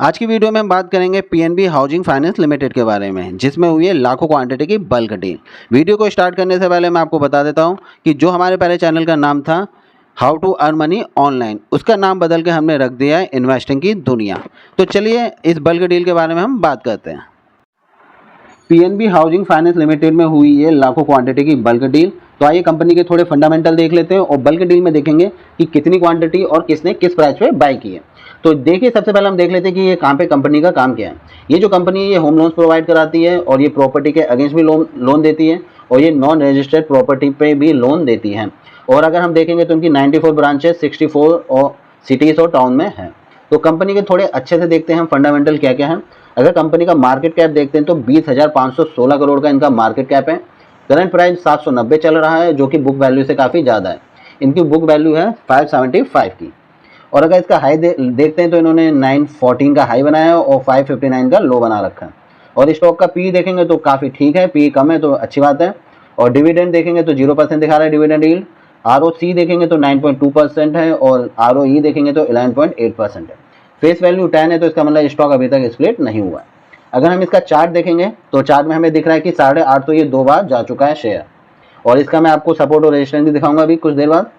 आज की वीडियो में हम बात करेंगे पीएनबी हाउसिंग फाइनेंस लिमिटेड के बारे में, जिसमें हुई है लाखों क्वांटिटी की बल्क डील। वीडियो को स्टार्ट करने से पहले मैं आपको बता देता हूं कि जो हमारे पहले चैनल का नाम था how to earn money online, उसका नाम बदल के हमने रख दिया है इन्वेस्टिंग की दुनिया। तो चलिए इस बल्क डील के बारे में हम बात करते हैं। पीएनबी हाउसिंग फाइनेंस लिमिटेड में हुई है लाखों क्वांटिटी की बल्क डील। तो आइए कंपनी के थोड़े फंडामेंटल देख लेते हैं और बल्क डील में देखेंगे कि कितनी क्वांटिटी और किसने किस प्राइस पे बाय की है। तो देखिए, सबसे पहले हम देख लेते हैं कि ये कहाँ पे कंपनी का काम क्या है। ये जो कंपनी है ये होम लोन्स प्रोवाइड कराती है और ये प्रॉपर्टी के अगेंस्ट भी लोन देती है और ये नॉन रजिस्टर्ड प्रॉपर्टी पे भी लोन देती है। और अगर हम देखेंगे तो इनकी 94 ब्रांचेस 64 और सिटीज़ और टाउन में है। तो कंपनी के थोड़े अच्छे से देखते हैं हम फंडामेंटल क्या क्या है। अगर कंपनी का मार्केट कैप देखते हैं तो 20,516 करोड़ का इनका मार्केट कैप है। करंट प्राइस 790 चल रहा है, जो कि बुक वैल्यू से काफ़ी ज़्यादा है। इनकी बुक वैल्यू है 575 की। और अगर इसका हाई देखते हैं तो इन्होंने 914 का हाई बनाया है और 559 का लो बना रखा है। और स्टॉक का पी देखेंगे तो काफ़ी ठीक है, पी कम है तो अच्छी बात है। और डिविडेंड देखेंगे तो 0% दिखा रहा है डिविडेंड यील्ड। आरओसी देखेंगे तो 9.2% है और आरओई देखेंगे तो 11.8% है। फेस वैल्यू 10 है, तो इसका मतलब स्टॉक अभी तक स्प्लिट नहीं हुआ है। अगर हम इसका चार्ट देखेंगे तो चार्ट में हमें दिख रहा है कि 8.5 तो ये 2 बार जा चुका है शेयर। और इसका मैं आपको सपोर्ट और रेजिस्टेंस भी दिखाऊंगा अभी कुछ देर बाद।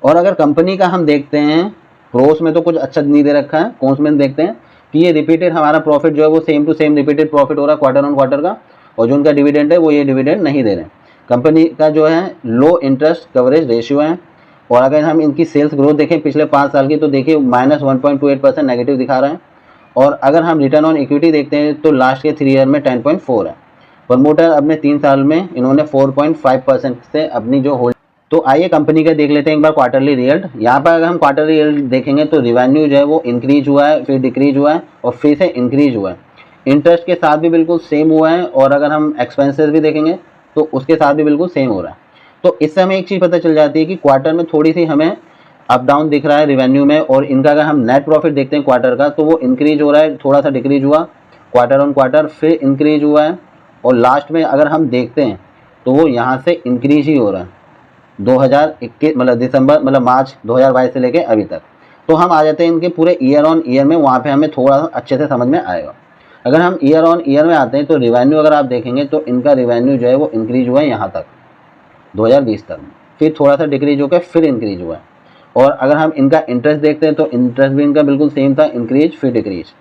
और अगर कंपनी का हम देखते हैं, प्रोस में तो कुछ अच्छा नहीं दे रखा है, कॉन्स में देखते हैं कि ये रिपीटेड हमारा प्रॉफिट जो है वो same to same repeated profit हो रहा है क्वार्टर ऑन क्वार्टर का। और जो उनका डिविडेंड है वो ये डिविडेंड नहीं दे रहे। कंपनी का जो है लो इंटरेस्ट कवरेज रेशियो है। और अगर हम इनकी सेल्स ग्रोथ देखें पिछले 5 साल की तो देखिए -1.28% नेगेटिव दिखा रहे हैं। और अगर हम रिटर्न ऑन इक्विटी देखते हैं तो लास्ट के 3 ईयर में 10.4 है। प्रमोटर अपने 3 साल में इन्होंने 4.5% से अपनी जो होल्ड। तो आइए कंपनी का देख लेते हैं एक बार क्वार्टरली रिजल्ट। यहाँ पर अगर हम क्वार्टरली रिजल्ट देखेंगे तो रिवेन्यू जो है वो इंक्रीज हुआ है, फिर डिक्रीज हुआ है और फिर से इंक्रीज हुआ है। इंटरेस्ट के साथ भी बिल्कुल सेम हुआ है। और अगर हम एक्सपेंसेस भी देखेंगे तो उसके साथ भी बिल्कुल सेम हो रहा है। तो इससे हमें एक चीज़ पता चल जाती है कि क्वार्टर में थोड़ी सी हमें अप डाउन दिख रहा है रिवेन्यू में। और इनका अगर हम नेट प्रॉफिट देखते हैं क्वार्टर का तो वो इंक्रीज हो रहा है, थोड़ा सा डिक्रीज हुआ क्वार्टर ऑन क्वार्टर, फिर इंक्रीज हुआ है। और लास्ट में अगर हम देखते हैं तो वो यहाँ से इंक्रीज ही हो रहा है 2021 मतलब दिसंबर मतलब मार्च 2022 से लेके अभी तक। तो हम आ जाते हैं इनके पूरे ईयर ऑन ईयर में, वहाँ पे हमें थोड़ा अच्छे से समझ में आएगा। अगर हम ईयर ऑन ईयर में आते हैं तो रिवेन्यू अगर आप देखेंगे तो इनका रिवेन्यू जो है वो इंक्रीज हुआ है यहाँ तक 2020 तक, फिर थोड़ा सा डिक्रीज होकर फिर इंक्रीज हुआ है। और अगर हम इनका इंटरेस्ट देखते हैं तो इंटरेस्ट भी इनका बिल्कुल सेम था, इंक्रीज फिर डिक्रीज।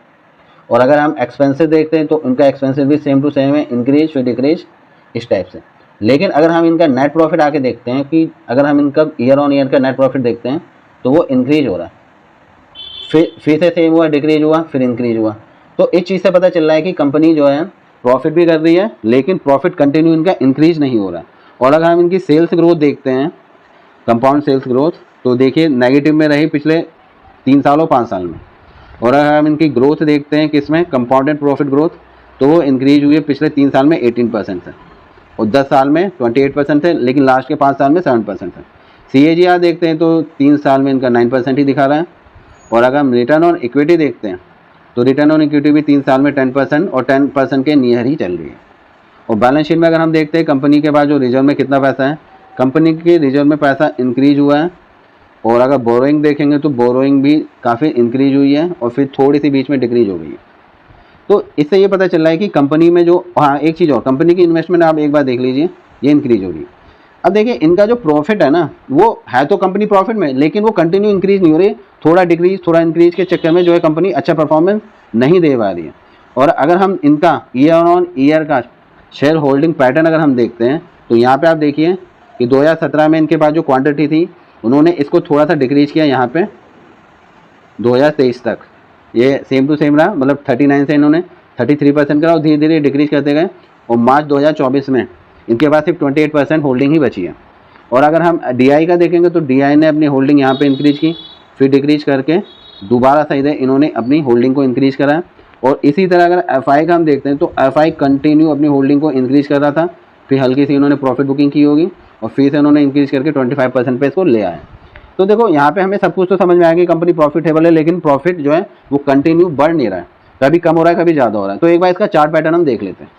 और अगर हम एक्सपेंसेस देखते हैं तो इनका एक्सपेंसेस भी सेम टू सेम है, इंक्रीज फिर डिक्रीज इस टाइप से। लेकिन अगर हम इनका नेट प्रॉफिट आके देखते हैं कि अगर हम इनका ईयर ऑन ईयर का नेट प्रॉफिट देखते हैं तो वो इंक्रीज हो रहा है, फिर से सेम हुआ, डिक्रीज हुआ, फिर इंक्रीज हुआ। तो इस चीज़ से पता चल रहा है कि कंपनी जो है प्रॉफिट भी कर रही है लेकिन प्रॉफिट कंटिन्यू इनका इंक्रीज नहीं हो रहा है। और अगर हम इनकी सेल्स ग्रोथ देखते हैं, कंपाउंड सेल्स ग्रोथ, तो देखिए नेगेटिव में रही पिछले 3 साल और 5 साल में। और अगर हम इनकी ग्रोथ देखते हैं किसमें, कंपाउंडेड प्रॉफिट ग्रोथ, तो वो इंक्रीज हुई है पिछले 3 साल में 18% है और 10 साल में 28% है, लेकिन लास्ट के 5 साल में 7% है। CAGR देखते हैं तो 3 साल में इनका 9% ही दिखा रहा है। और अगर हम रिटर्न ऑन इक्विटी देखते हैं तो रिटर्न ऑन इक्विटी भी 3 साल में 10% और 10% के नियर ही चल रही है। और बैलेंस शीट में अगर हम देखते हैं कंपनी के पास जो रिजर्व में कितना पैसा है, कंपनी के रिजर्व में पैसा इंक्रीज हुआ है। और अगर बोरोइंग देखेंगे तो बोरोइंग भी काफ़ी इंक्रीज हुई है और फिर थोड़ी सी बीच में डिक्रीज हो गई है। तो इससे ये पता चल रहा है कि कंपनी में जो, हाँ एक चीज़ और, कंपनी की इन्वेस्टमेंट आप एक बार देख लीजिए, ये इंक्रीज हो रही है। अब देखिए इनका जो प्रॉफिट है ना, वो है तो कंपनी प्रॉफिट में, लेकिन वो कंटिन्यू इंक्रीज नहीं हो रही, थोड़ा डिक्रीज थोड़ा इंक्रीज के चक्कर में जो है कंपनी अच्छा परफॉर्मेंस नहीं दे पा रही है। और अगर हम इनका ईयर ऑन ईयर का शेयर होल्डिंग पैटर्न अगर हम देखते हैं तो यहाँ पे आप देखिए कि 2017 में इनके पास जो क्वांटिटी थी उन्होंने इसको थोड़ा सा डिक्रीज किया, यहाँ पे 2023 तक ये सेम टू सेम रहा, मतलब 39 से इन्होंने 33% करा और धीरे धीरे डिक्रीज करते गए। और मार्च 2024 में इनके पास सिर्फ 28% होल्डिंग ही बची है। और अगर हम DI का देखेंगे तो DI ने अपनी होल्डिंग यहाँ पे इंक्रीज की, फिर डिक्रीज करके दोबारा सही है इन्होंने अपनी होल्डिंग को इंक्रीज करा। और इसी तरह अगर FI का हम देखते हैं तो FI कंटिन्यू अपनी होल्डिंग को इंक्रीज कर रहा था, फिर हल्की सी इन्होंने प्रॉफिट बुकिंग की होगी और फिर से इन्होंने इंक्रीज करके 25% पे इसको ले आए। तो देखो यहाँ पे हमें सब कुछ तो समझ में आएगा कि कंपनी प्रॉफिटेबल है, लेकिन प्रॉफिट जो है वो कंटिन्यू बढ़ नहीं रहा है, कभी कम हो रहा है कभी ज़्यादा हो रहा है। तो एक बार इसका चार्ट पैटर्न हम देख लेते हैं।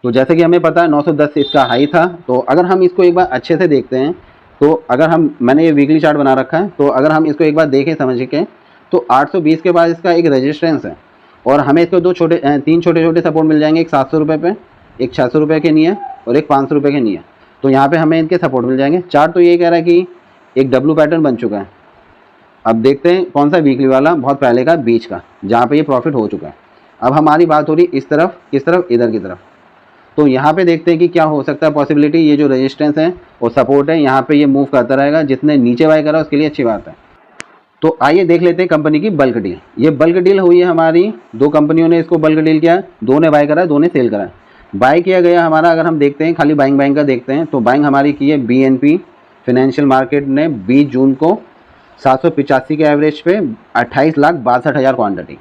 तो जैसे कि हमें पता है 910 इसका हाई था। तो अगर हम इसको एक बार अच्छे से देखते हैं तो अगर हम, मैंने ये वीकली चार्ट बना रखा है, तो अगर हम इसको एक बार देखें समझ के तो 820 के बाद इसका एक रेजिस्टेंस है और हमें इसको तीन छोटे छोटे सपोर्ट मिल जाएंगे, एक 700 रुपये पे, एक 600 रुपये के नहीं है और एक 500 रुपये के नहीं है। तो यहाँ पे हमें इनके सपोर्ट मिल जाएंगे। चार्ट तो ये कह रहा है कि एक डब्लू पैटर्न बन चुका है। अब देखते हैं कौन सा वीकली वाला, बहुत पहले का, बीच का, जहाँ पे ये प्रॉफिट हो चुका है। अब हमारी बात हो रही इस तरफ, किस तरफ, इधर की तरफ। तो यहाँ पे देखते हैं कि क्या हो सकता है पॉसिबिलिटी। ये जो रेजिस्टेंस है और सपोर्ट है, यहाँ पे ये मूव करता रहेगा। जितने नीचे बाय करा उसके लिए अच्छी बात है। तो आइए देख लेते हैं कंपनी की बल्क डील। ये बल्क डील हुई है हमारी, दो कंपनियों ने इसको बल्क डील किया, दो ने बाय करा, दो ने सेल करा। बाय किया गया हमारा, अगर हम देखते हैं खाली बाइंग का देखते हैं तो बाइंग हमारी की है BNP फाइनेंशियल मार्केट ने 20 जून को 785 के एवरेज पे 28,62,000 क्वांटिटी।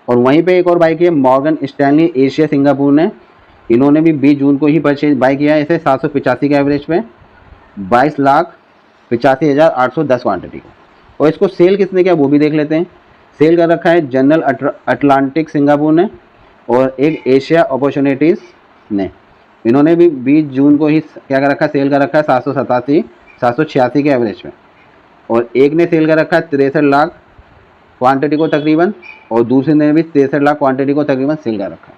और वहीं पे एक और बाय की है मॉर्गन स्टैनली एशिया सिंगापुर ने, इन्होंने भी 20 जून को ही परचेज बाय किया है इसे 785 के एवरेज पे 22,85,810 क्वांटिटी को। और इसको सेल किसने किया वो भी देख लेते हैं। सेल कर रखा है जनरल अटलांटिक सिंगापुर ने और एक एशिया अपॉर्चुनिटीज़ ने, इन्होंने भी 20 जून को ही क्या कर रखा है, सेल कर रखा है 786 के एवरेज में। और एक ने सेल कर रखा है 63 लाख क्वांटिटी को तकरीबन, और दूसरे ने भी 63 लाख क्वांटिटी को तकरीबन सेल कर रखा है।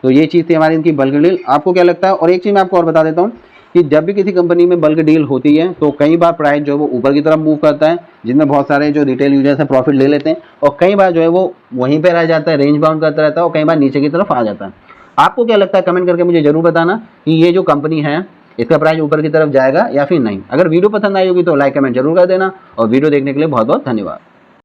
तो ये चीज़ थी हमारी इनकी बल्क डील। आपको क्या लगता है? और एक चीज़ मैं आपको और बता देता हूँ कि जब भी किसी कंपनी में बल्क डील होती है तो कई बार प्राइस जो है वो ऊपर की तरफ मूव करता है, जिनमें बहुत सारे जो रिटेल यूजर्स हैं प्रॉफिट ले लेते हैं, और कई बार जो है वो वहीं पे रह जाता है, रेंज बाउंड करता रहता है, और कई बार नीचे की तरफ आ जाता है। आपको क्या लगता है? कमेंट करके मुझे जरूर बताना कि ये जो कंपनी है इसका प्राइस ऊपर की तरफ जाएगा या फिर नहीं। अगर वीडियो पसंद आई होगी तो लाइक कमेंट जरूर कर देना, और वीडियो देखने के लिए बहुत बहुत धन्यवाद।